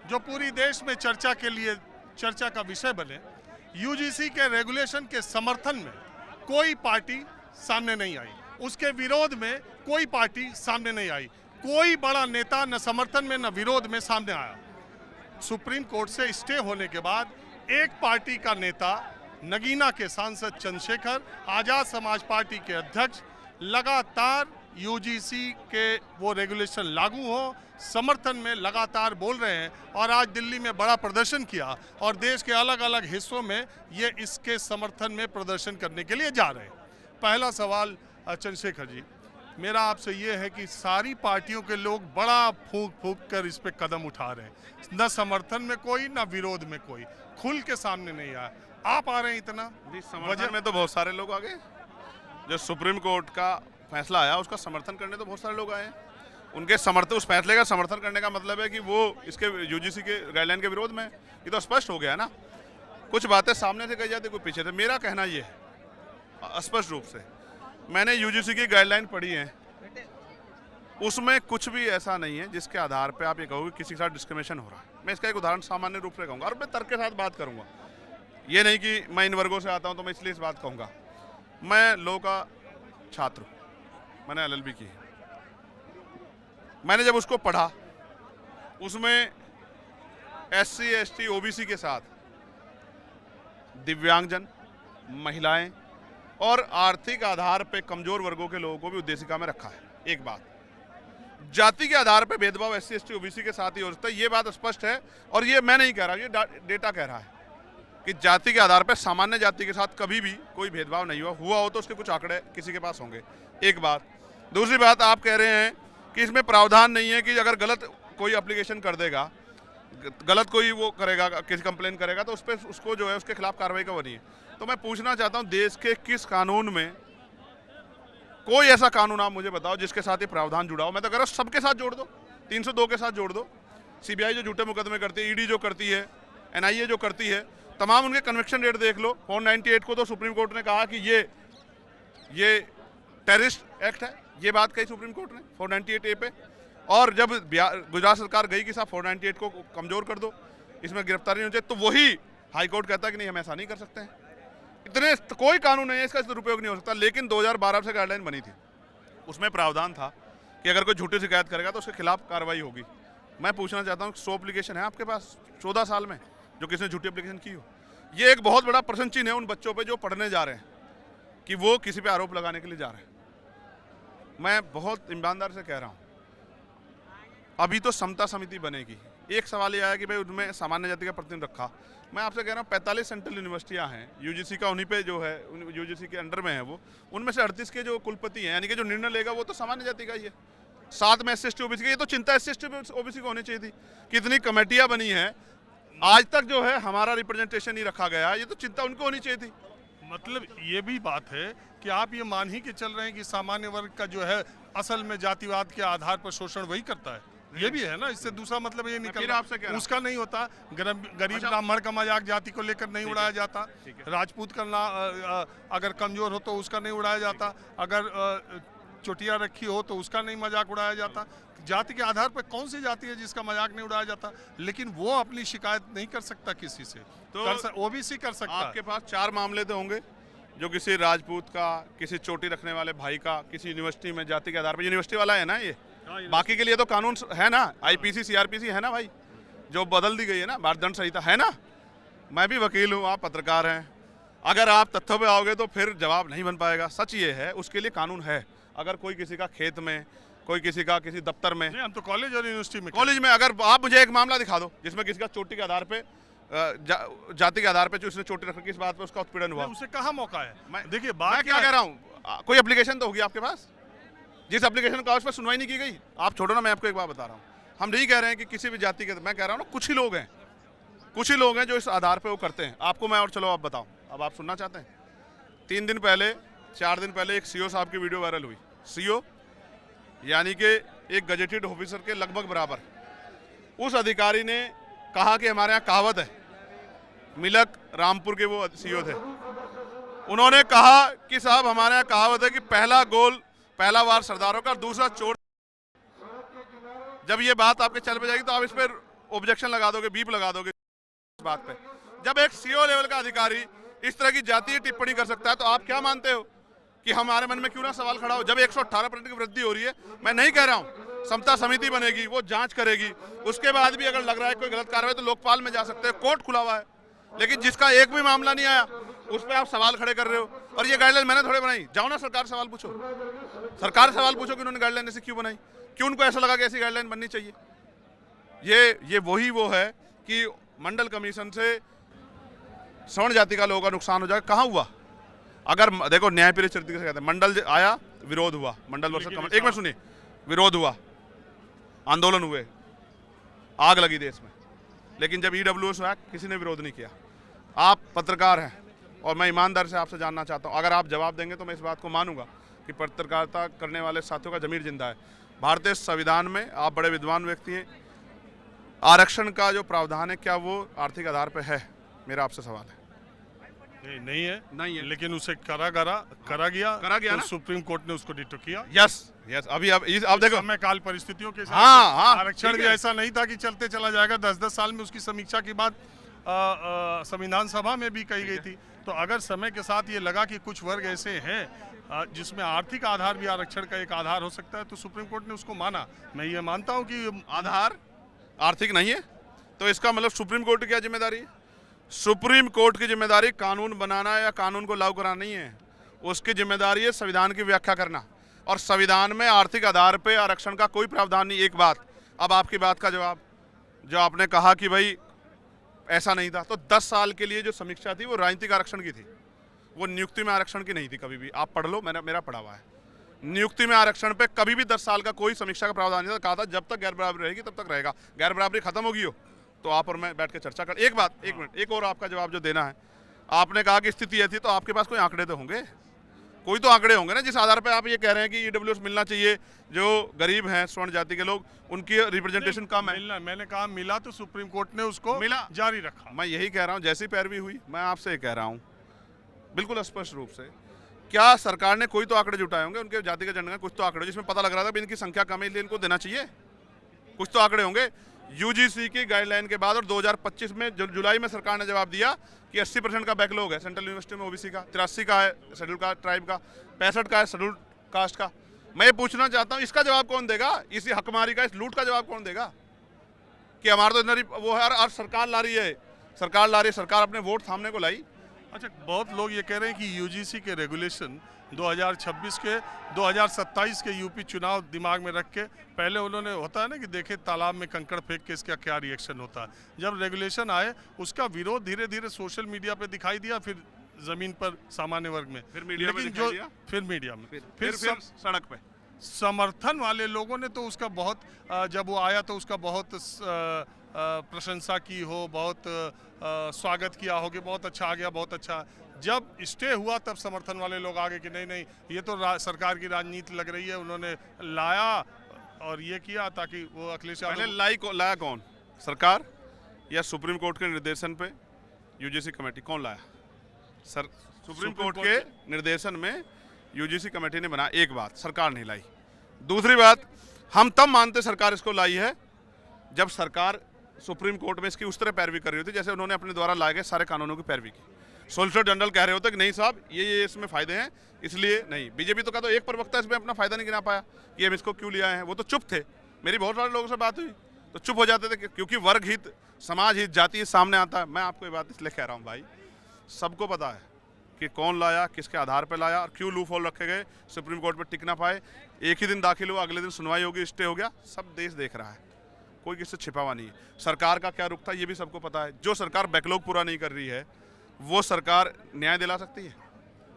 जो पूरी देश में चर्चा के लिए चर्चा का विषय बने, यूजीसी के रेगुलेशन के समर्थन में कोई पार्टी सामने नहीं आई, उसके विरोध में कोई पार्टी सामने नहीं आई, कोई बड़ा नेता न समर्थन में न विरोध में सामने आया। सुप्रीम कोर्ट से स्टे होने के बाद एक पार्टी का नेता, नगीना के सांसद चंद्रशेखर, आजाद समाज पार्टी के अध्यक्ष, लगातार यूजीसी के वो रेगुलेशन लागू हो समर्थन में लगातार बोल रहे हैं और आज दिल्ली में बड़ा प्रदर्शन किया और देश के अलग अलग हिस्सों में ये इसके समर्थन में प्रदर्शन करने के लिए जा रहे हैं। पहला सवाल चंद्रशेखर जी, मेरा आपसे ये है कि सारी पार्टियों के लोग बड़ा फूंक फूंक कर इस पे कदम उठा रहे हैं, न समर्थन में कोई न विरोध में कोई, खुल के सामने नहीं आया, आप आ रहे हैं इतना। समर्थन में तो बहुत सारे लोग आ गए, जो सुप्रीम कोर्ट का फैसला आया उसका समर्थन करने तो बहुत सारे लोग आए हैं। उनके समर्थन, उस फैसले का समर्थन करने का मतलब है कि वो इसके यूजीसी के गाइडलाइन के विरोध में, ये तो स्पष्ट हो गया है ना। कुछ बातें सामने से कही जाती, कोई पीछे से। मेरा कहना ये है स्पष्ट रूप से, मैंने यूजीसी की गाइडलाइन पढ़ी है, उसमें कुछ भी ऐसा नहीं है जिसके आधार पे आप ये कहोगे किसी के साथ डिस्क्रिमिनेशन हो रहा है। मैं इसका एक उदाहरण सामान्य रूप से कहूँगा और मैं तर्क के साथ बात करूँगा। ये नहीं कि मैं इन वर्गों से आता हूँ तो मैं इसलिए इस बात कहूँगा। मैं लॉ का छात्र, मैंने एलएलबी की है। मैंने जब उसको पढ़ा, उसमें एससी, एसटी, ओबीसी के साथ दिव्यांगजन, महिलाएं और आर्थिक आधार पे कमजोर वर्गों के लोगों को भी उद्देशिका में रखा है। एक बात, जाति के आधार पे भेदभाव एससी, एसटी, ओबीसी के साथ ही हो सकता है, ये बात स्पष्ट है। और ये मैं नहीं कह रहा, ये डेटा कह रहा है कि जाति के आधार पे सामान्य जाति के साथ कभी भी कोई भेदभाव नहीं हुआ हो तो उसके कुछ आंकड़े किसी के पास होंगे। एक बात। दूसरी बात, आप कह रहे हैं कि इसमें प्रावधान नहीं है कि अगर गलत कोई एप्लीकेशन कर देगा, गलत कोई वो करेगा, किसी कंप्लेन करेगा तो उस पर उसको जो है उसके खिलाफ कार्रवाई का वो नहीं है। तो मैं पूछना चाहता हूं, देश के किस कानून में कोई ऐसा कानून आप मुझे बताओ जिसके साथ ये प्रावधान जुड़ा हो। मैं तो कह रहा हूं सबके साथ जोड़ दो, 302 के साथ जोड़ दो। सीबीआई जो झूठे मुकदमे करती है, ईडी जो करती है, एनआईए जो करती है, तमाम उनके कन्विक्शन रेट देख लो। 498 को तो सुप्रीम कोर्ट ने कहा कि ये टेररिस्ट एक्ट है, ये बात कही सुप्रीम कोर्ट ने 498A पे। और जब गुजरात सरकार गई कि साहब 498 को कमजोर कर दो, इसमें गिरफ्तारी नहीं हो चाहिए, तो वही हाई कोर्ट कहता है कि नहीं, हम ऐसा नहीं कर सकते हैं। इतने कोई कानून नहीं है, इसका दुरुपयोग नहीं हो सकता। लेकिन 2012 से गाइडलाइन बनी थी, उसमें प्रावधान था कि अगर कोई झूठी शिकायत करेगा तो उसके खिलाफ कार्रवाई होगी। मैं पूछना चाहता हूँ, 100 एप्लीकेशन है आपके पास 14 साल में जो किसी ने झूठी एप्लीकेशन की हो। ये एक बहुत बड़ा प्रश्न चिन्ह है उन बच्चों पे जो पढ़ने जा रहे हैं कि वो किसी पे आरोप लगाने के लिए जा रहे हैं। मैं बहुत ईमानदार से कह रहा हूँ, अभी तो समता समिति बनेगी। एक सवाल ये आया कि भाई उनमें सामान्य जाति का प्रतिनिधि रखा। मैं आपसे कह रहा हूँ 45 सेंट्रल यूनिवर्सिटियाँ हैं, यूजीसी का उन्हीं पे जो है, यूजीसी के अंडर में है वो। उनमें से 38 के जो कुलपति हैं, यानी कि जो निर्णय लेगा वो तो सामान्य जाति का ही है। 7 में एससी, एसटी, ओबीसी का। ये तो चिंता एससी, एसटी, ओबीसी को होनी चाहिए थी। कितनी कमेटियाँ बनी हैं, आज तक जो है हमारा रिप्रेजेंटेशन नहीं रखा गया, ये तो चिंता उनको होनी चाहिए थी। मतलब ये भी बात है कि आप ये मान ही के चल रहे हैं कि सामान्य वर्ग का जो है असल में जातिवाद के आधार पर शोषण वही करता है, ये भी है ना। इससे दूसरा मतलब ये निकल रहा, उसका नहीं होता। गरीब ब्राह्मण का मजाक जाति को लेकर नहीं उड़ाया जाता, राजपूत का अगर कमजोर हो तो उसका नहीं उड़ाया जाता, अगर चोटिया रखी हो तो उसका नहीं मजाक उड़ाया जाता। जाति के आधार पर कौन सी जाति है जिसका मजाक नहीं उड़ाया जाता? लेकिन वो अपनी शिकायत नहीं कर सकता किसी से, तो ओबीसी कर सकता। आपके पास 4 मामले तो होंगे जो किसी राजपूत का, किसी चोटी रखने वाले भाई का, किसी यूनिवर्सिटी में जाति के आधार पर, यूनिवर्सिटी वाला है ना ये। बाकी के लिए तो कानून है ना, आईपीसी, सीआरपीसी है ना भाई, जो बदल दी गई है ना, भारत दंड संहिता है ना। मैं भी वकील हूँ, आप पत्रकार हैं। अगर आप तथ्यों पे आओगे तो फिर जवाब नहीं बन पाएगा। सच ये है, उसके लिए कानून है। अगर कोई किसी का खेत में, कोई किसी का किसी दफ्तर में, हम तो कॉलेज और यूनिवर्सिटी में, कॉलेज में, अगर आप मुझे एक मामला दिखा दो जिसमें किसी का चोटी के आधार पे, जाति के आधार पे जो उसने चोटी रखी, किस बात पे उसका उत्पीड़न हुआ, उसे कहाँ मौका है? देखिए बात क्या कह रहा हूँ, कोई एप्लीकेशन तो होगी आपके पास जिस एप्लीकेशन का उस पर सुनवाई नहीं की गई। आप छोड़ो ना, मैं आपको एक बात बता रहा हूँ, हम नहीं कह रहे हैं कि किसी भी जाति के, मैं कह रहा हूँ ना कुछ ही लोग हैं जो इस आधार पे वो करते हैं। आपको मैं, और चलो आप बताओ, अब आप सुनना चाहते हैं। 3 दिन पहले, 4 दिन पहले एक सीओ साहब की वीडियो वायरल हुई। सीओ यानी कि एक गजेटेड ऑफिसर के लगभग बराबर। उस अधिकारी ने कहा कि हमारे यहाँ कहावत है, मिलक रामपुर के वो सीओ थे, उन्होंने कहा कि साहब हमारे यहाँ कहावत है कि पहला गोल, पहला वार सरदारों का, दूसरा चोर। जब ये बात आपके चल पे जाएगी तो आप इस पर ऑब्जेक्शन लगा दोगे, बीप लगा दोगे इस बात पे। जब एक सीओ लेवल का अधिकारी इस तरह की जातीय टिप्पणी कर सकता है तो आप क्या मानते हो कि हमारे मन में क्यों ना सवाल खड़ा हो? जब 118% की वृद्धि हो रही है, मैं नहीं कह रहा हूं, समता समिति बनेगी, वो जांच करेगी, उसके बाद भी अगर लग रहा है कोई गलत कार्रवाई तो लोकपाल में जा सकते हैं, कोर्ट खुला हुआ है। लेकिन जिसका एक भी मामला नहीं आया उस पर आप सवाल खड़े कर रहे हो। और ये गाइडलाइन मैंने थोड़े बनाई, जाओ ना सरकार सवाल पूछो, सरकार सवाल पूछो कि उन्होंने गाइडलाइन ऐसे क्यों बनाई, क्यों उनको ऐसा लगा कि ऐसी गाइडलाइन बननी चाहिए। ये वही वो है कि मंडल कमीशन से सवर्ण जाति का लोगों का नुकसान हो जाएगा। कहाँ हुआ? अगर देखो न्यायप्रिय चरित्र से कहते हैं, मंडल आया, विरोध हुआ, मंडल वर्सेस कमल, एक मिनट सुनिए, विरोध हुआ, आंदोलन हुए, आग लगी देश में, लेकिन जब ईडब्ल्यूएस हुआ किसी ने विरोध नहीं किया। आप पत्रकार हैं और मैं ईमानदारी से आपसे जानना चाहता हूं, अगर आप जवाब देंगे तो मैं इस बात को मानूंगा कि पत्रकारिता करने वाले साथियों का जमीर जिंदा है। भारतीय संविधान में आप बड़े विद्वान व्यक्ति हैं, आरक्षण का जो प्रावधान है क्या वो आर्थिक आधार पर है? मेरा आपसे सवाल है। नहीं है, नहीं है, लेकिन उसे करा गया तो ना? सुप्रीम कोर्ट ने उसको डिटो किया। यस अभी अब देखो समय काल परिस्थितियों के साथ हाँ, आरक्षण भी ऐसा नहीं था कि चलते चला जाएगा। 10-10 साल में उसकी समीक्षा की बात संविधान सभा में भी कही गई थी। तो अगर समय के साथ ये लगा कि कुछ वर्ग ऐसे हैं जिसमें आर्थिक आधार भी आरक्षण का एक आधार हो सकता है तो सुप्रीम कोर्ट ने उसको माना। मैं ये मानता हूँ कि आधार आर्थिक नहीं है तो इसका मतलब सुप्रीम कोर्ट की क्या जिम्मेदारी है? सुप्रीम कोर्ट की जिम्मेदारी कानून बनाना या कानून को लागू कराना नहीं है, उसकी जिम्मेदारी है संविधान की व्याख्या करना। और संविधान में आर्थिक आधार पे आरक्षण का कोई प्रावधान नहीं। एक बात, अब आपकी बात का जवाब, जो आपने कहा कि भाई ऐसा नहीं था, तो 10 साल के लिए जो समीक्षा थी वो राजनीतिक आरक्षण की थी, वो नियुक्ति में आरक्षण की नहीं थी कभी भी। आप पढ़ लो, मेरा पढ़ा हुआ है। नियुक्ति में आरक्षण पे कभी भी 10 साल का कोई समीक्षा का प्रावधान नहीं था। कहा था जब तक गैर बराबरी रहेगी तब तक रहेगा, गैर बराबरी खत्म होगी हो तो आप और मैं बैठ के चर्चा कर। एक बात, एक मिनट, एक और आपका जवाब जो देना है, आपने कहा कि स्थिति ये थी, तो आपके पास कोई आंकड़े तो होंगे, कोई तो आंकड़े होंगे ना जिस आधार पर आप ये कह रहे हैं कि ईडब्ल्यूएस मिलना चाहिए, जो गरीब हैं स्वर्ण जाति के लोग उनकी रिप्रेजेंटेशन कम है। मैंने कहा मिला तो सुप्रीम कोर्ट ने उसको मिला, जारी रखा। मैं यही कह रहा हूँ, जैसी पैरवी हुई मैं आपसे ये कह रहा हूँ बिल्कुल स्पष्ट रूप से, क्या सरकार ने कोई तो आंकड़े जुटाए होंगे उनके जाति के जनगणना, कुछ तो आंकड़े जिसमें पता लग रहा था कि इनकी संख्या कम है इसलिए इनको देना चाहिए, कुछ तो आंकड़े होंगे। यूजीसी की गाइडलाइन के बाद और 2025 में जुलाई में सरकार ने जवाब दिया कि 80% का बैकलॉग है सेंट्रल यूनिवर्सिटी में ओबीसी का, 83 का है शेड्यूल कास्ट ट्राइब का, 65 का है शेड्यूल कास्ट का। मैं ये पूछना चाहता हूँ इसका जवाब कौन देगा? इसी हकमारी का, इस लूट का जवाब कौन देगा कि हमारा तो वो है और सरकार ला रही है, सरकार अपने वोट थामने को लाई। अच्छा, बहुत लोग ये कह रहे हैं कि यूजीसी के रेगुलेशन 2026 के 2027 के यूपी चुनाव दिमाग में रख के पहले उन्होंने, होता है ना कि देखे तालाब में कंकड़ फेंक के इसका क्या रिएक्शन होता है, जब रेगुलेशन आए उसका विरोध धीरे धीरे सोशल मीडिया पे दिखाई दिया, फिर जमीन पर सामान्य वर्ग में, फिर मीडिया में जो फिर मीडिया में, फिर सड़क पे समर्थन वाले लोगों ने तो उसका बहुत, जब वो आया तो उसका बहुत प्रशंसा की हो, बहुत स्वागत किया हो कि बहुत अच्छा आ गया, बहुत अच्छा। जब स्टे हुआ तब समर्थन वाले लोग आगे कि नहीं ये तो सरकार की राजनीति लग रही है, उन्होंने लाया और ये किया ताकि वो अखिलेश यादव। लाया कौन, सरकार या सुप्रीम कोर्ट के निर्देशन पे यूजीसी कमेटी? कौन लाया? सर सुप्रीम कोर्ट के निर्देशन में यूजीसी कमेटी ने बनाया। एक बात, सरकार नहीं लाई। दूसरी बात, हम तब मानते सरकार इसको लाई है जब सरकार सुप्रीम कोर्ट में इसकी उस तरह पैरवी कर रही होती जैसे उन्होंने अपने द्वारा लाए गए सारे कानूनों की पैरवी की। सोलिसिटर जनरल कह रहे होते कि नहीं साहब ये इसमें फायदे हैं इसलिए नहीं। बीजेपी तो कहता एक प्रवक्ता इसमें अपना फायदा नहीं गिना पाया कि हम इसको क्यों लिया है, वो तो चुप थे। मेरी बहुत सारे लोगों से बात हुई तो चुप हो जाते थे क्योंकि वर्ग हित, समाज हित, जाति हित सामने आता है। मैं आपको ये बात इसलिए कह रहा हूँ भाई, सबको पता है कि कौन लाया, किसके आधार पर लाया और क्यों लूप होल रखे गए, सुप्रीम कोर्ट पर टिक ना पाए। एक ही दिन दाखिल हुआ, अगले दिन सुनवाई होगी, स्टे हो गया, सब देश देख रहा है, कोई किससे छिपा हुआ नहीं है। सरकार का क्या रुख था ये भी सबको पता है। जो सरकार बैकलॉग पूरा नहीं कर रही है वो सरकार न्याय दिला सकती है।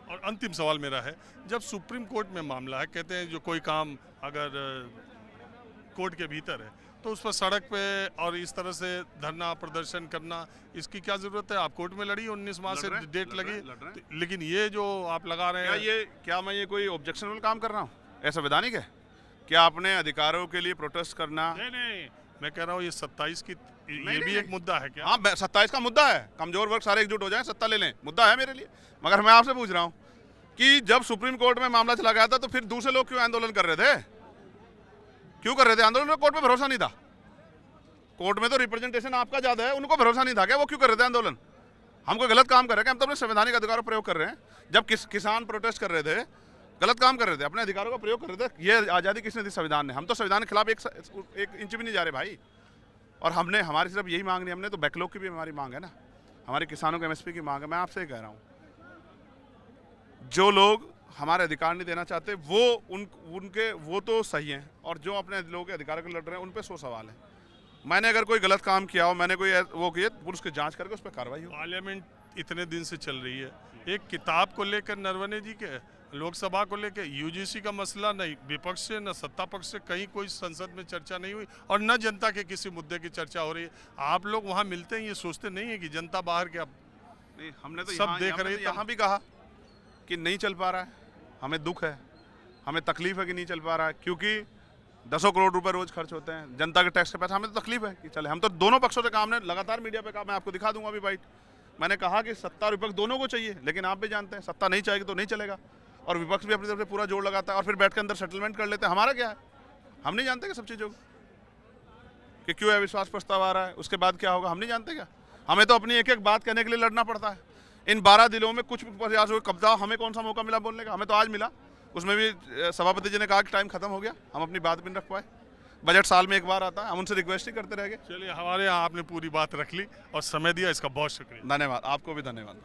और अंतिम सवाल मेरा है, जब सुप्रीम कोर्ट में मामला है, कहते हैं जो कोई काम अगर कोर्ट के भीतर है तो उस पर सड़क पे और इस तरह से धरना प्रदर्शन करना, इसकी क्या जरूरत है? आप कोर्ट में लड़ी, 19 माह से डेट लगी, लेकिन ये जो आप लगा रहे हैं, क्या मैं ये कोई ऑब्जेक्शनल काम कर रहा हूँ? ऐसा वैधानिक है क्या अपने अधिकारों के लिए प्रोटेस्ट करना? नहीं, मैं कह रहा हूँ ये 27 की ये भी एक मुद्दा है क्या? हाँ, 27 का मुद्दा है, कमजोर वर्ग सारे एकजुट हो जाएं, सत्ता ले लें, मुद्दा है मेरे लिए। मगर मैं आपसे पूछ रहा हूँ कि जब सुप्रीम कोर्ट में मामला चला गया था तो फिर दूसरे लोग क्यों आंदोलन कर रहे थे? क्यों कर रहे थे आंदोलन? कोर्ट पे भरोसा नहीं था, कोर्ट में तो रिप्रेजेंटेशन आपका ज्यादा है, उनको भरोसा नहीं था क्या? वो क्यों कर रहे थे आंदोलन? हम कोई गलत काम कर रहे हैं? हम तो अपने संवैधानिक अधिकारों का प्रयोग कर रहे हैं। जब किसान प्रोटेस्ट कर रहे थे, गलत काम कर रहे थे, अपने अधिकारों का प्रयोग कर रहे थे। ये आज़ादी किसने दी? संविधान ने। हम तो संविधान के खिलाफ एक इंच भी नहीं जा रहे भाई। और हमने, हमारी सिर्फ यही मांग नहीं, हमने तो बैकलॉग की भी हमारी मांग है ना, हमारे किसानों के MSP की मांग है। मैं आपसे कह रहा हूँ, जो लोग हमारे अधिकार नहीं देना चाहते वो तो सही हैं, और जो अपने लोगों के अधिकार के लड़ रहे हैं उन पे 100 सवाल है। मैंने अगर कोई गलत काम किया हो, मैंने कोई वो किया, पुलिस की जांच करके उस पर कार्रवाई हो। पार्लियामेंट इतने दिन से चल रही है, एक किताब को लेकर नरवणे जी के, लोकसभा को लेकर UGC का मसला नहीं विपक्ष से न सत्ता पक्ष से कहीं कोई संसद में चर्चा नहीं हुई, और न जनता के किसी मुद्दे की चर्चा हो रही है। आप लोग वहाँ मिलते हैं, ये सोचते नहीं है कि जनता बाहर के अब नहीं, हमने तो सब देख रहे हैं। यहाँ भी कहा कि नहीं चल पा रहा है, हमें दुख है, हमें तकलीफ है कि नहीं चल पा रहा है, क्योंकि 10 करोड़ रुपए रोज खर्च होते हैं जनता के टैक्स के पैसा। हमें तो तकलीफ है कि चले, हम तो दोनों पक्षों से काम ने लगातार मीडिया पे कहा, मैं आपको दिखा दूंगा अभी बाइट। मैंने कहा कि सत्ता विपक्ष दोनों को चाहिए, लेकिन आप भी जानते हैं सत्ता नहीं चाहेगी तो नहीं चलेगा, और विपक्ष भी अपनी तरफ से पूरा जोर लगाता है, और फिर बैठ के अंदर सेटलमेंट कर लेते हैं। हमारा क्या है? हम नहीं जानते कि सब चीज़ों कि क्यों अविश्वास प्रस्ताव आ रहा है, उसके बाद क्या होगा, हम नहीं जानते क्या? हमें तो अपनी एक एक बात कहने के लिए लड़ना पड़ता है। इन 12 दिनों में कुछ प्रयास हुए, कब्जा हमें कौन सा मौका मिला बोलने का? हमें तो आज मिला, उसमें भी सभापति जी ने कहा कि टाइम खत्म हो गया, हम अपनी बात भी नहीं रख पाए। बजट साल में एक बार आता है, हम उनसे रिक्वेस्ट ही करते रह गए। चलिए, हमारे यहाँ आपने पूरी बात रख ली और समय दिया, इसका बहुत शुक्रिया। धन्यवाद, आपको भी धन्यवाद।